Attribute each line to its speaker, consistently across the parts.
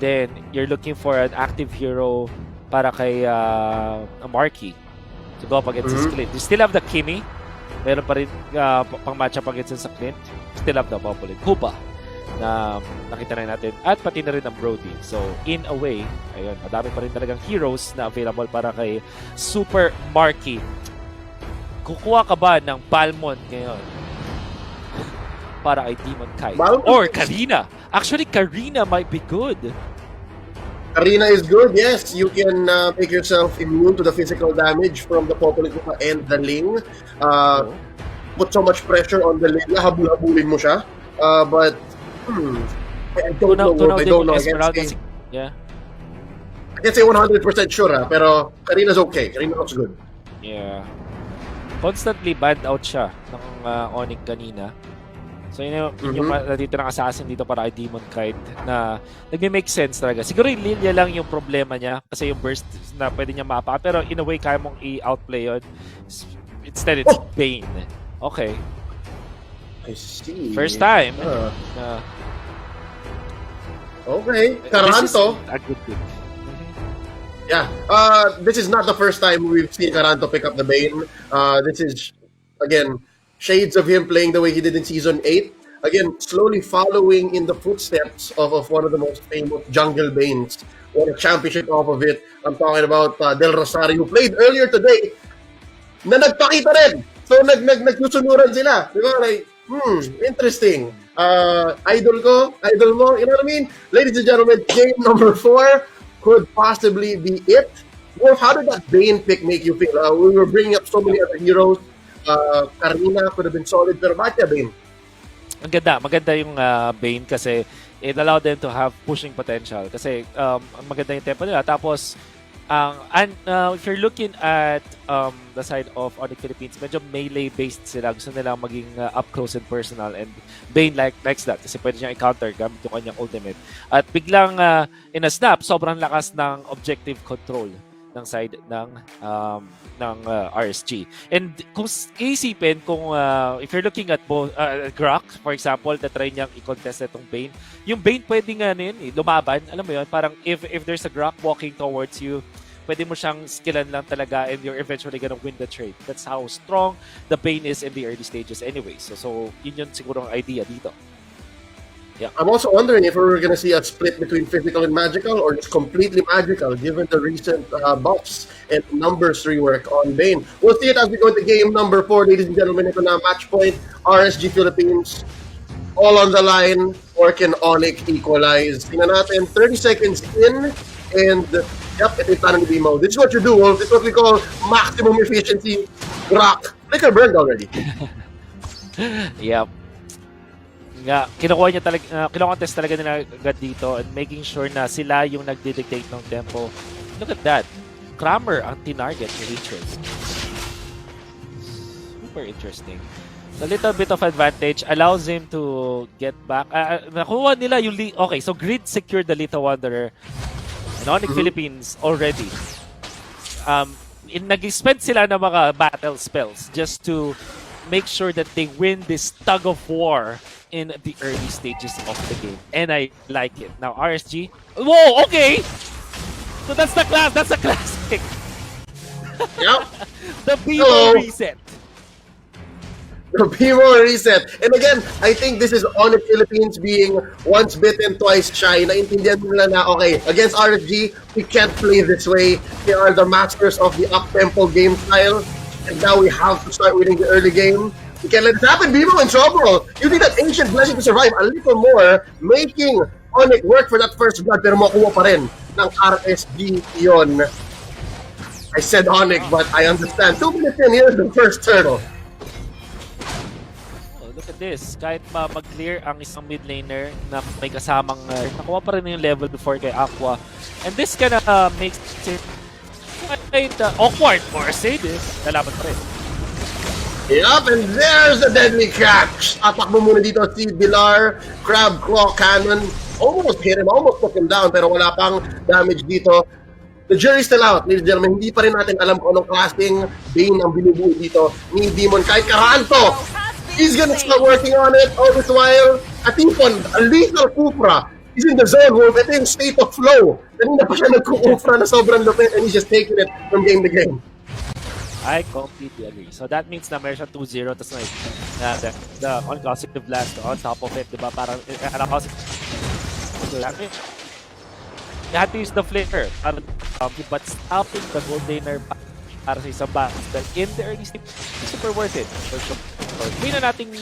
Speaker 1: then you're looking for an active hero para kay Marky to go up against his Clint. You still have the Kimi. Meron pa rin pang match up against sa Clint. Still have the Popolin. Hupa na nakita na natin. At pati na rin ang Brody. So, in a way, ayun, madami pa rin talagang heroes na available para kay Super Marky. Kukuha ka ba ng Balmond ngayon para kay Demon Kite? Or Karina? Actually, Karina might be good.
Speaker 2: Karina is good, yes. You can make yourself immune to the physical damage from the Popolin and the Ling. Put so much pressure on the Ling. Habul-habulin mo siya. But, I don't know. I don't know.
Speaker 1: Yeah.
Speaker 2: I can't say 100% sure, pero Karina's okay. Karina looks good.
Speaker 1: Yeah. Constantly banned out siya ng Onic kanina. So yun yung natitirang assassin dito para kay Demon Kite na nagme-make sense talaga. Siguro yung Lilia lang yung problema niya kasi yung burst na pwede niya mapa. Pero in a way, kaya mong i-outplay yun. Instead, it's Bane. Okay.
Speaker 2: I see.
Speaker 1: First time.
Speaker 2: Okay. Caranto.
Speaker 1: A good pick.
Speaker 2: Yeah. This is not the first time we've seen Caranto pick up the Bane. This is, again, shades of him playing the way he did in Season 8. Again, slowly following in the footsteps of one of the most famous jungle Banes. Won a championship off of it. I'm talking about Del Rosario, who played earlier today, na nagpakita rin. So, nagsusunuran sila. Di ba? Like, interesting. Idol mo, you know what I mean? Ladies and gentlemen, game number 4 could possibly be it. Wolf, how did that Bane pick make you feel? We were bringing up so many other heroes. Karina could have been solid, pero bakit Bane?
Speaker 1: Maganda yung Bane kasi it allowed them to have pushing potential kasi maganda yung tempo nila. Tapos, if you're looking at the side of Onic Philippines, medyo melee-based sila. Gusto nila maging up close and personal, and Bane likes that kasi pwede niyang i-counter gamit yung kanyang ultimate. At biglang in a snap, sobrang lakas ng objective control ng side ng RSG. And kung isipin, if you're looking at Grok, for example, na try niyang i-contest itong Bane, yung Bane pwede nga lumaban, alam mo yun, parang if there's a Grok walking towards you, pwede mo siyang skillan lang talaga and you're eventually gonna win the trade. That's how strong the Bane is in the early stages anyway. So yun yung siguro ang idea dito. Yeah.
Speaker 2: I'm also wondering if we're going to see a split between physical and magical or just completely magical given the recent buffs and numbers rework on Bane. We'll see it as we go into game number 4, ladies and gentlemen. Ito na match point. RSG Philippines all on the line. Or can Onic equalize? Tingnan natin, 30 seconds in and yep, ito yung tanong ni Bimo. This is what you do, Wolf. This is what we call maximum efficiency. Rock. Flicker burned already.
Speaker 1: Yep. Nga, kino-contest talaga nila agad dito and making sure na sila yung nagdidictate ng tempo. Look at that. Kramer ang tinarget ni Richard. Super interesting. A little bit of advantage allows him to get back. Nakuha nila yung okay, so Grid secured the Little Wanderer. And Onic Philippines already. Nag-spend sila ng mga battle spells just to make sure that they win this tug of war in the early stages of the game. And I like it. Now, RSG. Whoa, okay! So that's the classic.
Speaker 2: Yep.
Speaker 1: The Bimo reset.
Speaker 2: The Bimo reset. And again, I think this is Onic Philippines being once bitten, twice shy. Naintindihan nila na, okay, against RSG, we can't play this way. They are the masters of the up-tempo game style. And now we have to start winning the early game. We can't let this happen. Bimo in trouble. You need that ancient blessing to survive a little more, making Onic work for that first blood, pero makuha pa rin ng RSG yun. I said Onic, but I understand. 2 minutes in, here's the first turtle.
Speaker 1: Oh, look at this. Kahit mag-clear ang isang mid laner na may kasamang nakuha pa rin yung level before kay Aqua. And this kinda makes it quite awkward for Sadis. Nalaban pa rin.
Speaker 2: Yup, and there's the deadly catch. Atakbo muna dito si Bilar. Crab Claw Cannon. Almost hit him, almost took him down, pero wala pang damage dito. The jury's still out, ladies and gentlemen. Hindi pa rin natin alam kung anong klaseng Bane ang binubuo dito ni Demon Kite. Caranto, he's gonna start working on it all this while. Atipon, a lethal Kupra He's in the zone, Wolf. Ito yung state of flow. Kanina pa siya nagkuufra na sobrang lupit and he's just taking it from game to game.
Speaker 1: I completely agree. So that means na meron siya 2-0 tapos the concussive blast on top of it, diba? Parang you had to use the flicker but stopping the gold laner para sa isang battle in the early stage is super worth it. Hindi na natin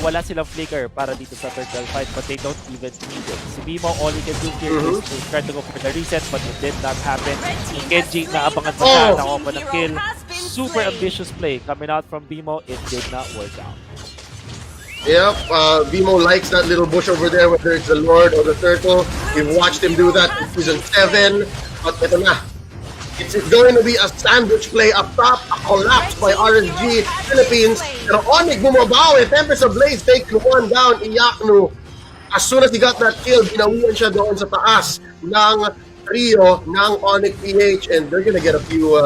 Speaker 1: wala silang flicker para dito sa turtle fight but they don't even need it. Si Bimo, all he can do here is to try to go for the reset but it did not happen. Genji, naabangan pa siya, nakuha pa ng kill. Super ambitious play coming out from Bimo. It did not work out.
Speaker 2: Yep, Bimo likes that little bush over there, whether it's the Lord or the Turtle. We've watched him do that in Season 7. But ito na. It's going to be a sandwich play up top, a collapse by RSG Philippines. Pero Onic bumabawi, Tempest Ablaze taking one down, Iyaknu. As soon as he got that kill, binawian siya doon sa taas ng trio ng Onic PH and they're gonna get a few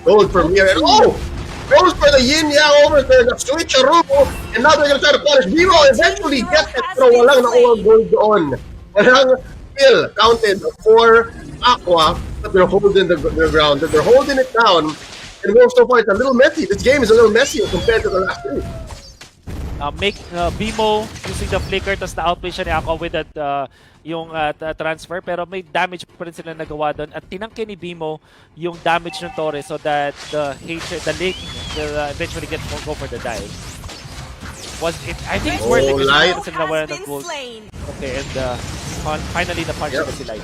Speaker 2: gold from here. And goes for the yin-yang overturn, the switcheroo, and now they're gonna try to punish Bimo. Eventually get it, pero walang nakuha gold doon. Walang kill counted for Aqua, but they're holding the ground. They're holding it down. And so far, it's a little messy. This game is a little messy compared to the last two.
Speaker 1: Bimo using the flicker tapos na-outplay siya ni Aqua with that yung transfer pero may damage pa rin sila nagawa doon at tinangke ni Bimo yung damage ng Torre so that the lake will eventually go for the dive. I think it's worth it kasi sila nawala ng gold. Okay, and finally na-punch na si Light.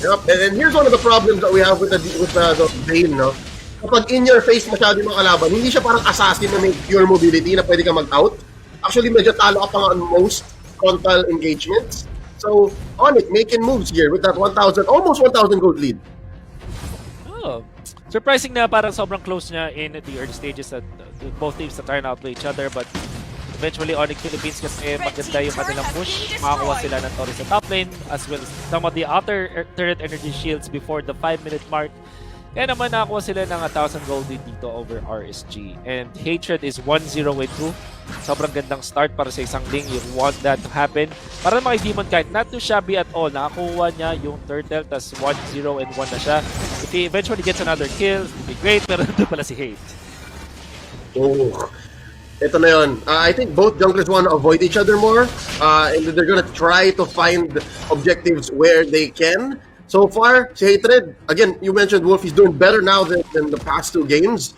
Speaker 2: Yep, and here's one of the problems that we have with the Bane, no? Kapag in-your-face masyado yung mga kalaban, hindi siya parang assassin na may pure mobility na pwede ka mag-out. Actually, medyo talo ka pa nga on most frontal engagements. So, Onic making moves here with that almost 1,000 gold lead.
Speaker 1: Oh, surprising na parang sobrang close niya in the early stages that both teams that turn out to each other but eventually Onic Philippines kasi maganda yung kanilang push. Makakuha sila ng Torre sa top lane as well as some of the outer turret energy shields before the 5-minute mark. Kaya naman nakakuha sila ng 1,000 gold dito over RSG. And Hatred is 1-0 with 2. Sobrang gandang start para sa isang lane. You want that to happen. Para mga Demon Kite, not too shabby at all. Nakakuha niya yung Turtle, tas 1-0 and 1 na siya. If he eventually gets another kill, it would be great. Pero doon pala si Hate.
Speaker 2: Ito na yun. I think both junglers want to avoid each other more. And they're gonna try to find objectives where they can. So far, si Hatred, again, you mentioned Wolf, he's doing better now than the past two games.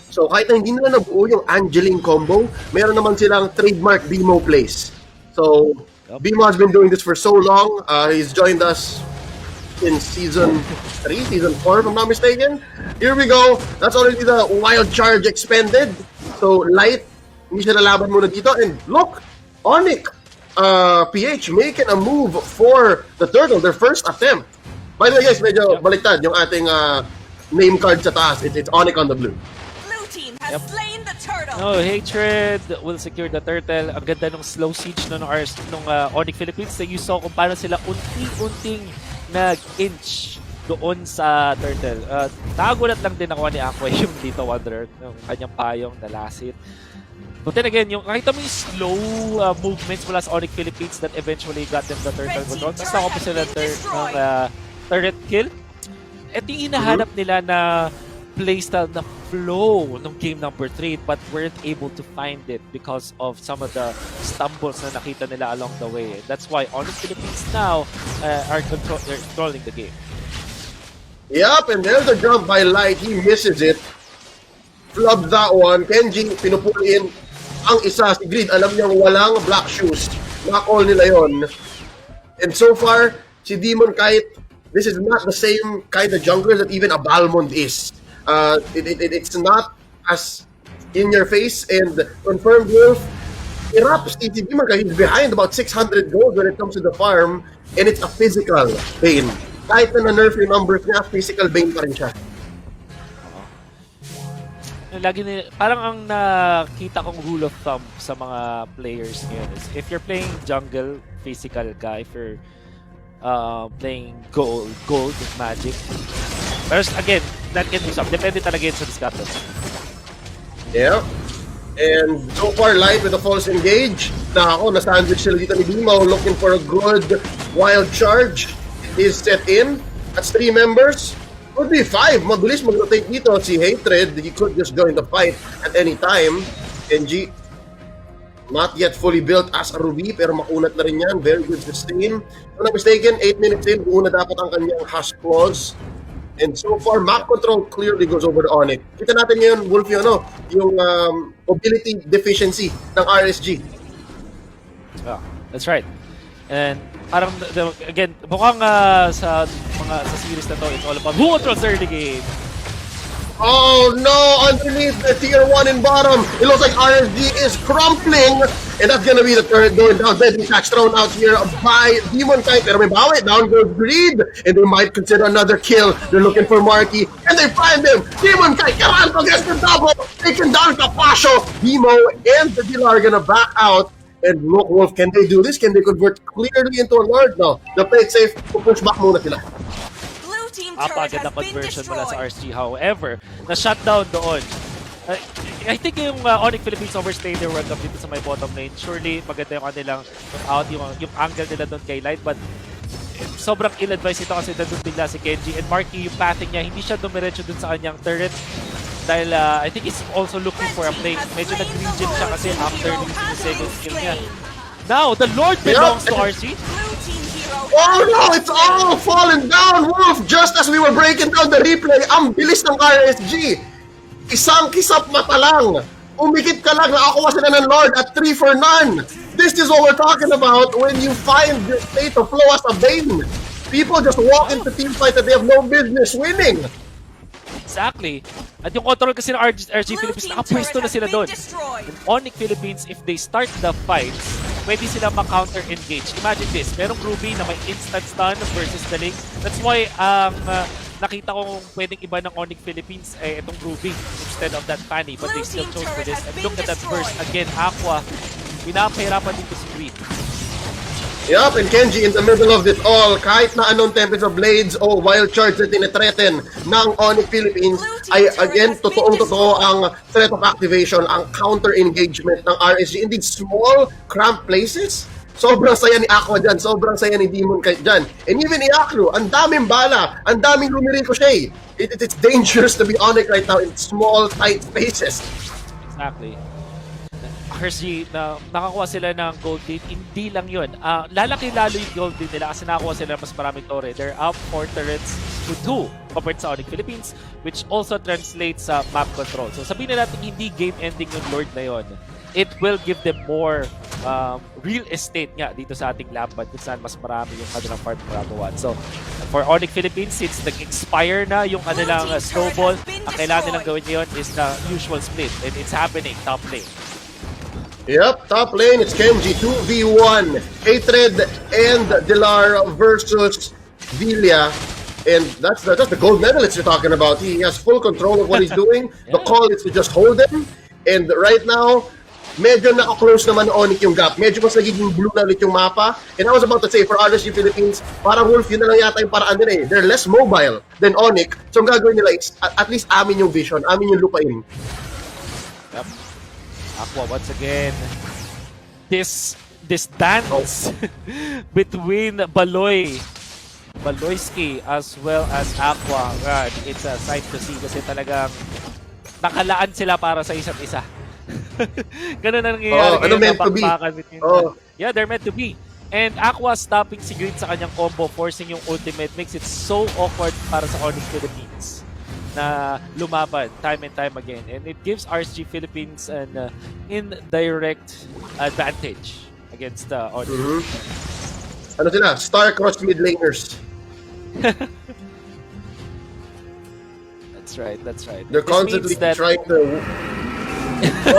Speaker 2: So kahit na hindi nila nabuo yung Angeline combo, meron naman silang trademark Bimo plays. So Bimo has been doing this for so long. He's joined us in Season 3, Season 4 if I'm not mistaken. Here we go. That's already the wild charge expended. So Light, hindi siya nalaban muna dito. And look, Onic, PH making a move for the Turtle, their first attempt. By the way guys, medyo baliktad yung ating name card sa taas. It's Onic on the blue.
Speaker 3: Blue team has slain the turtle.
Speaker 1: No, Hatred will secure the Turtle. Ang ganda ng slow siege nung Onic Philippines. So you saw kung paano sila unti-unting nag-inch doon sa Turtle. Nakagulat lang din ako ni Aqua yung dito Wanderer, yung kanyang payong, the last hit. But then again, yung nakita mo yung slow movements mula sa Onic Philippines that eventually got them the Turtle control. Tapos nakuha pa sila ng turret kill. Ito yung hinahanap nila na playstyle na flow ng game number 3 but weren't able to find it because of some of the stumbles na nakita nila along the way. That's why Onic Philippines now are controlling the game.
Speaker 2: Yep, and there's a jump by Light. He misses it. Flubs that one. Kenji, pinupull in ang isa. Si Grid, alam niyang walang black shoes. Nakall nila yon. And so far, si Demon Kite, this is not the same kind of jungler that even a Balmond is. It's not as in your face and confirmed Wolf. Erupts, si Demon Kite, he's behind about 600 gold when it comes to the farm and it's a physical Bane. Kahit na na-nerf yung numbers niya, physical Bane pa rin siya.
Speaker 1: Parang ang nakita kong rule of thumb sa mga players ngayon is if you're playing jungle, physical ka. If you're playing gold with magic. Pero again, that can be something. Depende talaga yun sa discussion.
Speaker 2: Yeah. And so far, Light with a false engage. Na ako, na-sandwich sila dito ni Bimo, looking for a good wild charge. Is set in. That's 3 members. Could be 5. Mabilis mag-rotate dito. Si Hatred, he could just join the fight at any time. Kenji, not yet fully built as a Ruby, pero makunat na rin yan. Very good sustain. If I'm not mistaken, 8 minutes in, una dapat ang kanyang hash clause. And so far, map control clearly goes over to Onic. Kita natin ngayon, Wolf, yung mobility deficiency ng RSG.
Speaker 1: Yeah, that's right. And parang, again, mukhang sa series na to, it's all about who controls early game.
Speaker 2: Oh no, underneath the tier 1 in bottom, it looks like RSG is crumpling, and that's gonna be the third going down. Deadly attacks thrown out here by Demon Kite, pero may bawi, down goes Greed, and they might consider another kill. They're looking for Marky, and they find him. Demon Kite, Caranto gets the double, taken down Capascio. Demo and the dealer are gonna back out. And look, Wolf, can they do this? Can they convert clearly into a Lord? No, they play it safe, push back muna sila.
Speaker 3: Blue team turret
Speaker 1: Apagad na
Speaker 3: has been
Speaker 1: conversion mula sa
Speaker 3: destroyed.
Speaker 1: RSG. However, na-shutdown doon. I think yung Onic Philippines overstayed their World Cup dito sa may bottom lane. Surely, maganda yung kanilang out, yung angle nila doon kay Light. But sobrang ill-advised ito kasi nandun bigla si Kenji. And Marky, yung pathing niya, hindi siya dumiretso dun sa kanyang turret. Dahil I think he's also looking for a play. Medyo nag-regen siya kasi after losing the second skill niya. Now, the Lord belongs to RC.
Speaker 3: Blue team hero.
Speaker 2: Oh no, it's all falling down, Wolf! Just as we were breaking down the replay, ang bilis ng RSG. Isang kisap mata lang. Umikit ka lang, nakakuha sila ng Lord at 3 for none. This is what we're talking about when you find your state of flow as a Bane. People just walk into team fight that they have no business winning.
Speaker 1: Exactly. At yung control kasi ng RSG Philippines, nakapwesto na sila doon. And Onic Philippines, if they start the fight, pwede sila ma-counter-engage. Imagine this, merong Ruby na may instant stun versus the Link. That's why nakita kong pwedeng iba ng Onic Philippines itong Ruby instead of that Fanny. But they still chose for this. And look at that burst. Again, Aqua, pinapahirapan dito si Greed.
Speaker 2: Yup, and Kenji in the middle of it all, kahit na anong Tempest of Blades o Wild Charge na tinetreaten ng Onic Philippines, ay again, totoong-totoo ang threat of activation, ang counter-engagement ng RSG. Indeed, small, cramped places, sobrang saya ni Aqua dyan, sobrang saya ni Demon Kite dyan. And even Iaklu, ang daming bala, ang daming rumiricochet. It's dangerous to be Onic right now in small, tight spaces.
Speaker 1: Exactly. RSG, na nakakuha sila ng gold lead, hindi lang yun. Lalaki lalo yung gold lead nila kasi nakakuha sila mas maraming tore. They're up 4 turrets to 2 compared sa Onic Philippines, which also translates sa map control. So sabihin na natin hindi game-ending yung Lord na yun. It will give them more real estate nga dito sa ating lambat kung saan mas marami yung kanilang farm maragawan. So for Onic Philippines, since nag-expire na yung kanilang snowball, ang kailangan nilang gawin ngayon is the usual split. And it's happening, top lane.
Speaker 2: Yep, top lane, it's Kenji 2v1. Hatred and Dilar versus Villia. And that's the gold medalist you're talking about. He has full control of what he's doing.
Speaker 1: Yeah.
Speaker 2: The call is to just hold him. And right now, medyo naka-close naman Onic yung gap. Medyo mas nagiging blue na ulit yung mapa. And I was about to say, for RSG Philippines, parang Wolf, yun na lang yata yung paraan nila eh. They're less mobile than Onic. So ang gagawin nila is, at least amin yung vision, amin yung lupain.
Speaker 1: Yep. Aqua once again. This dance between Baloyski as well as Aqua. It's a sight to see kasi talagang nakalaan sila para sa isa't isa. Ganun na nangyayari ngayon
Speaker 2: meant to be.
Speaker 1: Yeah, they're meant to be. And Aqua stopping si Greed sa kanyang combo, forcing yung ultimate, makes it so awkward para sa Onic Philippines na lumaban time and time again. And it gives RSG Philippines an indirect advantage against Onic.
Speaker 2: Ano sila? Star-crossed mid laners.
Speaker 1: That's right, that's right.
Speaker 2: They're
Speaker 1: This
Speaker 2: constantly
Speaker 1: means that
Speaker 2: trying to...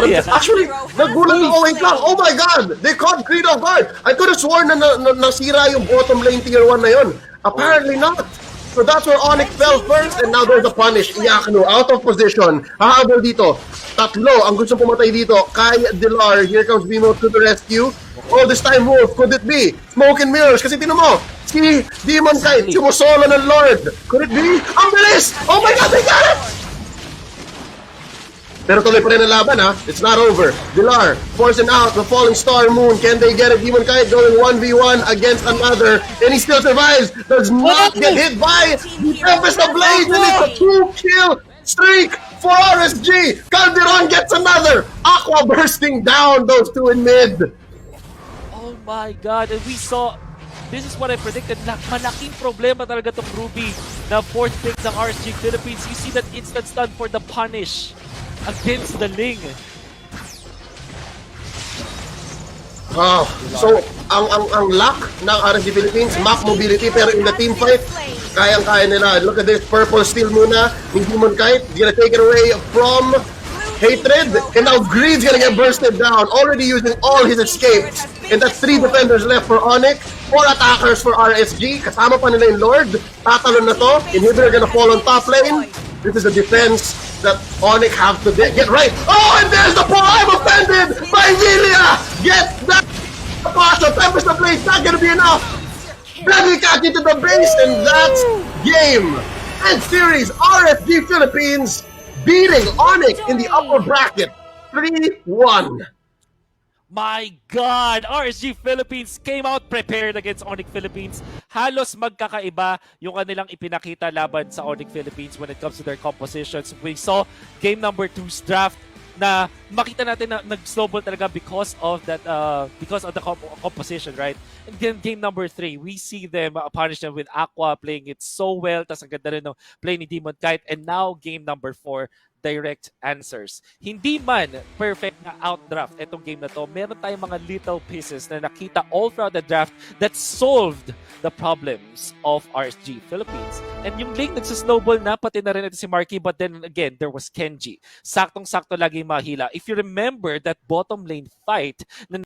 Speaker 1: Yeah.
Speaker 2: Actually, nagulat ako, wait lang. Oh my God! They caught Greed off guard. I could have sworn na nasira yung bottom lane tier 1 na yun. Apparently not. So that's where Onic fell first, and now there's a punish. Iakno, out of position. Hahabol dito. Tatlo ang gusto pumatay dito. Kay Dilar. Here comes Bimo to the rescue. Oh, this time Wolf. Could it be? Smoke and mirrors. Kasi tinan mo, si Demon Kite, sumusolo ng Lord. Could it be? Ang bilis! Oh my God, they got it! Pero tuloy pa rin ang laban, ha? It's not over. Dilar forcing out the falling star moon. Can they get it? Demon Kite going 1v1 against another. And he still survives. Does not get hit by the Tempest of Blaze. And it's a 2-kill streak for RSG. Calderon gets another. Aqua bursting down those two in mid.
Speaker 1: Oh my God, and we saw, this is what I predicted, malaking problema talaga tong Ruby na fourth pick ng RSG Philippines. You see that instant stun for the punish against the Ling.
Speaker 2: So, ang luck ng RSG Philippines, map mobility, pero in the team fight, kayang-kaya nila. Look at this, purple steal muna ng Demon Kite. He's gonna take it away from Hatred, and now Greed's gonna get bursted down, already using all his escapes. And that's 3 defenders left for Onic, 4 attackers for RSG, kasama pa nila yung Lord. Tatalon na to, Inhibitor gonna fall on top lane. This is a defense that Onic have to get right. Oh, and there's the pull! I'm offended by Lilia! Get that! Partial Tempest of Blaze, not gonna be enough! Deadly catch into the base, and that's game! And series, RSG Philippines beating Onic in the upper bracket, 3-1.
Speaker 1: My God! RSG Philippines came out prepared against Onic Philippines. Halos magkakaiba yung kanilang ipinakita laban sa Onic Philippines when it comes to their compositions. We saw game number 2's draft na makita natin na nag-snowball talaga because of that because of the composition, right? And then game number 3, we see them punish them with Aqua playing it so well. Tas ang ganda rin ng play ni Demon Kite. And now game number 4, direct answers. Hindi man perfect na outdraft itong game na to, meron tayong mga little pieces na nakita all throughout the draft that solved the problems of RSG Philippines. And yung lane nagsasnowball na, pati na rin ito si Marky, but then again, there was Kenji. Saktong-sakto lagi mahila. If you remember that bottom lane fight na